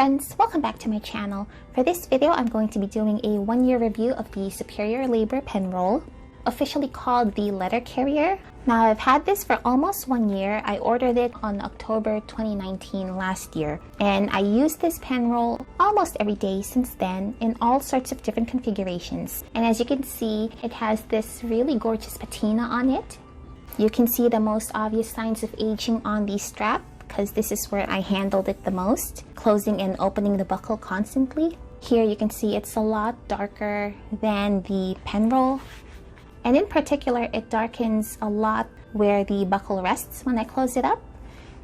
friends, welcome back to my channel. For this video, I'm going to be doing a 1-year review of the Superior Labor pen roll, officially called the Letter Carrier. Now, I've had this for almost 1 year. I ordered it on October 2019 last year, and I used this pen roll almost every day since then in all sorts of different configurations. And as you can see, it has this really gorgeous patina on it. You can see the most obvious signs of aging on the strap, because this is where I handled it the most, closing and opening the buckle constantly. Here you can see it's a lot darker than the pen roll, and in particular it darkens a lot where the buckle rests when I close it up,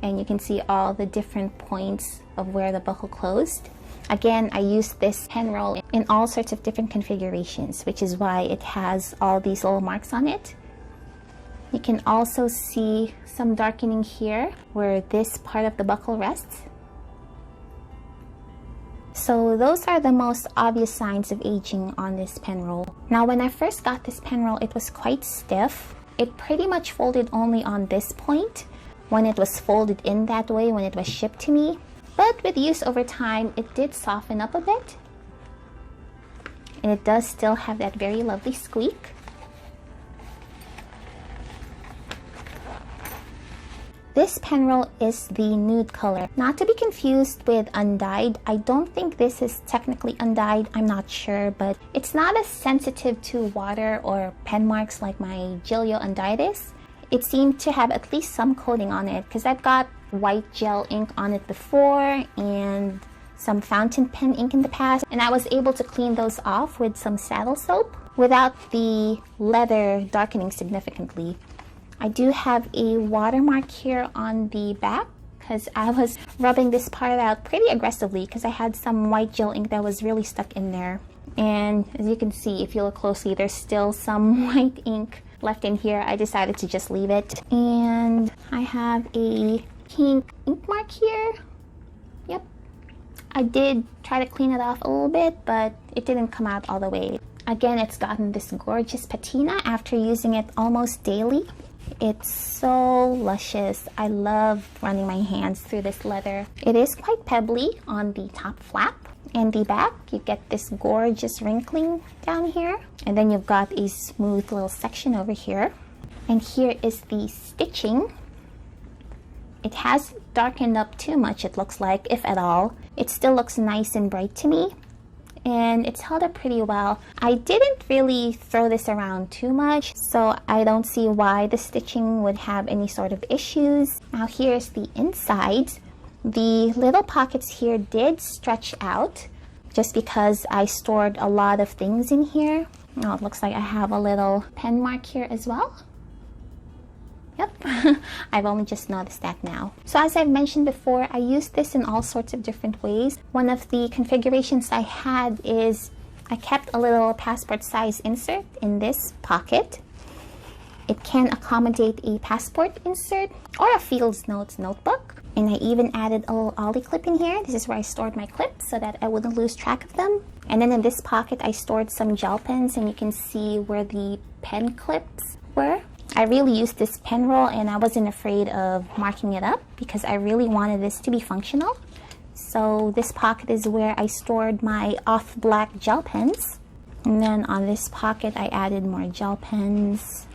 and you can see all the different points of where the buckle closed. Again, I used this pen roll in all sorts of different configurations, which is why it has all these little marks on it. You can also see some darkening here where this part of the buckle rests. So those are the most obvious signs of aging on this pen roll. Now, when I first got this pen roll, it was quite stiff. It pretty much folded only on this point when it was folded in that way when it was shipped to me. But with use over time, it did soften up a bit. And it does still have that very lovely squeak. This pen roll is the nude color, not to be confused with undyed. I don't think this is technically undyed, I'm not sure, but it's not as sensitive to water or pen marks like my Gilio undyed is. It seemed to have at least some coating on it, because I've got white gel ink on it before and some fountain pen ink in the past, and I was able to clean those off with some saddle soap without the leather darkening significantly. I do have a watermark here on the back because I was rubbing this part out pretty aggressively because I had some white gel ink that was really stuck in there. And as you can see, if you look closely, there's still some white ink left in here. I decided to just leave it. And I have a pink ink mark here. Yep. I did try to clean it off a little bit, but it didn't come out all the way. Again, it's gotten this gorgeous patina after using it almost daily. It's so luscious. I love running my hands through this leather. It is quite pebbly on the top flap. And the back, you get this gorgeous wrinkling down here. And then you've got a smooth little section over here. And here is the stitching. It has darkened up too much, it looks like, if at all. It still looks nice and bright to me. And it's held up pretty well. I didn't really throw this around too much, so I don't see why the stitching would have any sort of issues. Now here's the inside. The little pockets here did stretch out just because I stored a lot of things in here. Now it looks like I have a little pen mark here as well. Yep, I've only just noticed that now. So as I've mentioned before, I used this in all sorts of different ways. One of the configurations I had is I kept a little passport size insert in this pocket. It can accommodate a passport insert or a Fields Notes notebook. And I even added a little ollie clip in here. This is where I stored my clips so that I wouldn't lose track of them. And then in this pocket, I stored some gel pens, and you can see where the pen clips were. I really used this pen roll and I wasn't afraid of marking it up because I really wanted this to be functional. So this pocket is where I stored my off black gel pens. And then on this pocket I added more gel pens.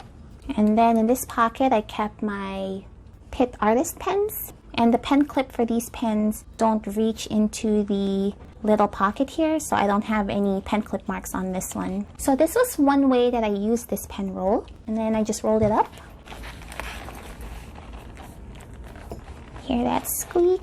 And then in this pocket I kept my Pitt Artist pens. And the pen clip for these pens don't reach into the little pocket here, so I don't have any pen clip marks on this one. So this was one way that I used this pen roll, and then I just rolled it up. Hear that squeak?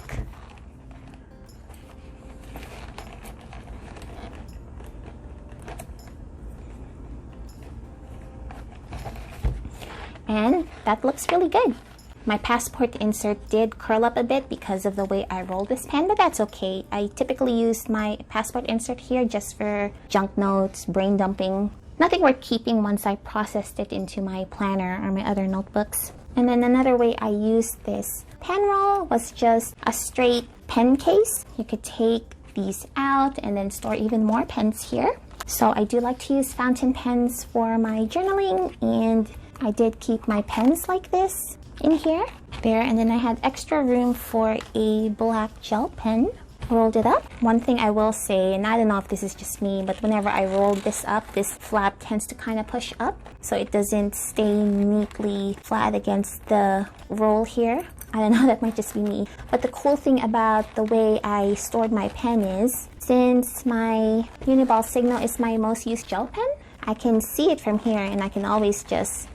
And that looks really good. My passport insert did curl up a bit because of the way I rolled this pen, but that's okay. I typically use my passport insert here just for junk notes, brain dumping. Nothing worth keeping once I processed it into my planner or my other notebooks. And then another way I used this pen roll was just a straight pen case. You could take these out and then store even more pens here. So I do like to use fountain pens for my journaling, and I did keep my pens like this in here, there, and then I had extra room for a black gel pen. rolled it up. One thing I will say, and I don't know if this is just me, but whenever I roll this up, this flap tends to kind of push up, so it doesn't stay neatly flat against the roll here. I don't know, that might just be me. But the cool thing about the way I stored my pen is, since my Uniball Signal is my most used gel pen, I can see it from here and I can always just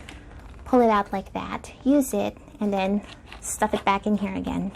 pull it out like that, use it, and then stuff it back in here again.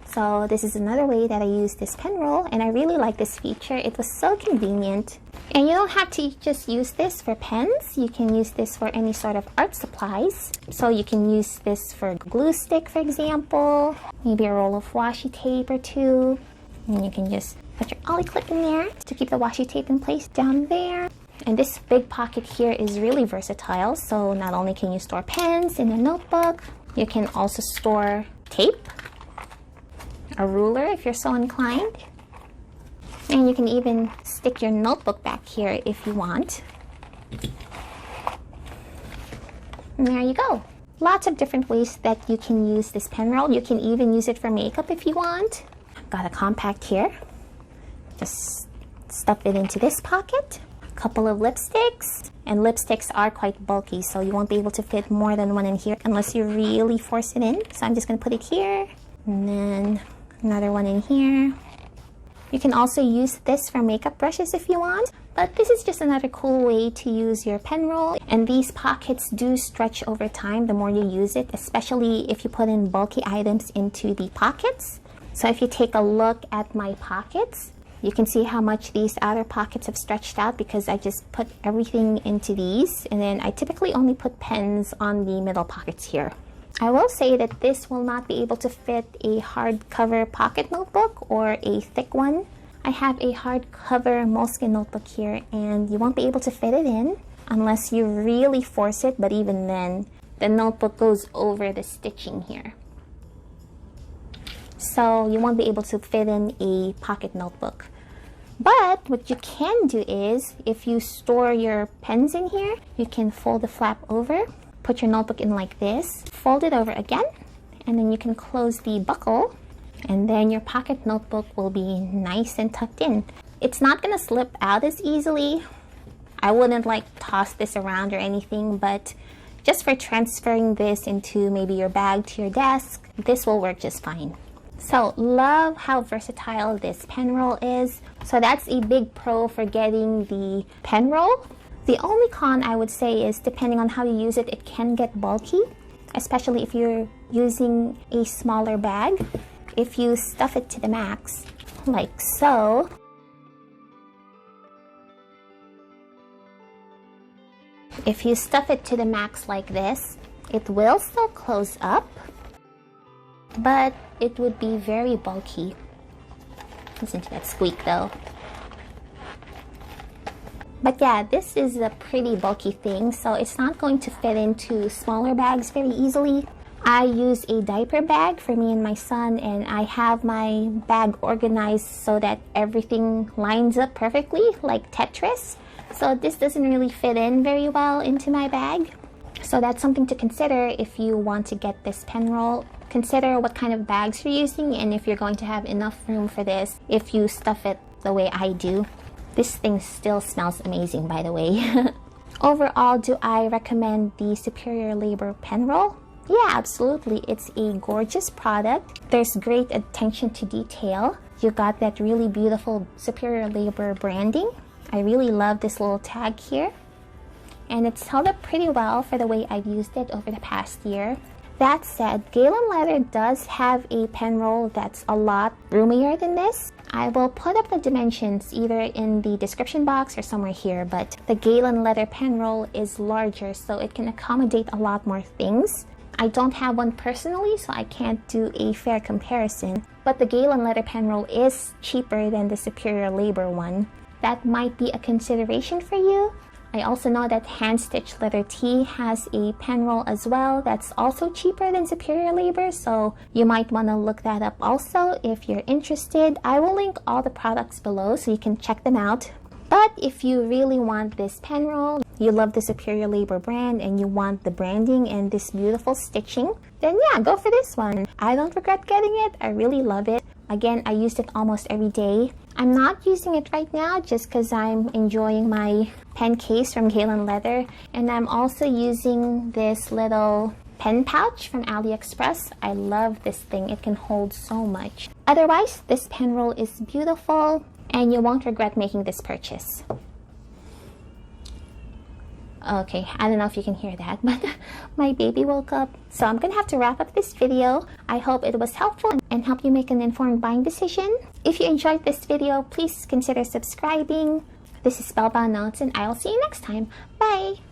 So this is another way that I use this pen roll, and I really like this feature. It was so convenient. And you don't have to just use this for pens. You can use this for any sort of art supplies. So you can use this for glue stick, for example, maybe a roll of washi tape or two. And you can just put your ollie clip in there to keep the washi tape in place down there. And this big pocket here is really versatile. So not only can you store pens in a notebook, you can also store tape, a ruler if you're so inclined, and you can even stick your notebook back here if you want. And there you go. Lots of different ways that you can use this pen roll. You can even use it for makeup if you want. I've got a compact here. Just stuff it into this pocket. A couple of lipsticks. And lipsticks are quite bulky, so you won't be able to fit more than one in here unless you really force it in. So I'm just going to put it here, and then another one in here. You can also use this for makeup brushes if you want, but this is just another cool way to use your pen roll. And these pockets do stretch over time the more you use it, especially if you put in bulky items into the pockets. So if you take a look at my pockets, you can see how much these outer pockets have stretched out because I just put everything into these, and then I typically only put pens on the middle pockets here. I will say that this will not be able to fit a hardcover pocket notebook or a thick one. I have a hardcover Moleskine notebook here, and you won't be able to fit it in unless you really force it, but even then, the notebook goes over the stitching here. So you won't be able to fit in a pocket notebook. But what you can do is, if you store your pens in here, you can fold the flap over, put your notebook in like this, fold it over again, and then you can close the buckle, and then your pocket notebook will be nice and tucked in. It's not gonna slip out as easily. I wouldn't like toss this around or anything, but just for transferring this into maybe your bag to your desk, this will work just fine. So love how versatile this pen roll is. So that's a big pro for getting the pen roll. The only con I would say is, depending on how you use it, it can get bulky, especially if you're using a smaller bag. If you stuff it to the max, like so, if you stuff it to the max like this, it will still close up, but it would be very bulky. Listen to that squeak though. But yeah, this is a pretty bulky thing, so it's not going to fit into smaller bags very easily. I use a diaper bag for me and my son, and I have my bag organized so that everything lines up perfectly, like Tetris. So this doesn't really fit in very well into my bag. So that's something to consider if you want to get this pen roll. Consider what kind of bags you're using and if you're going to have enough room for this if you stuff it the way I do. This thing still smells amazing, by the way. Overall, do I recommend the Superior Labor pen roll? Yeah, absolutely. It's a gorgeous product. There's great attention to detail. You got that really beautiful Superior Labor branding. I really love this little tag here. And it's held up pretty well for the way I've used it over the past year. That said, Galen Leather does have a pen roll that's a lot roomier than this. I will put up the dimensions either in the description box or somewhere here, but the Galen Leather pen roll is larger, so it can accommodate a lot more things. I don't have one personally, so I can't do a fair comparison, but the Galen Leather pen roll is cheaper than the Superior Labor one. That might be a consideration for you. I also know that Hand Stitch Leather Tea has a pen roll as well that's also cheaper than Superior Labor, so you might want to look that up also if you're interested. I will link all the products below so you can check them out. But if you really want this pen roll, you love the Superior Labor brand, and you want the branding and this beautiful stitching, then yeah, go for this one. I don't regret getting it. I really love it. Again, I used it almost every day. I'm not using it right now just because I'm enjoying my pen case from Galen Leather. And I'm also using this little pen pouch from AliExpress. I love this thing. It can hold so much. Otherwise, this pen roll is beautiful and you won't regret making this purchase. Okay, I don't know if you can hear that, but my baby woke up. So I'm gonna have to wrap up this video. I hope it was helpful and help you make an informed buying decision. If you enjoyed this video, please consider subscribing. This is Spellbound Notes and I'll see you next time. Bye!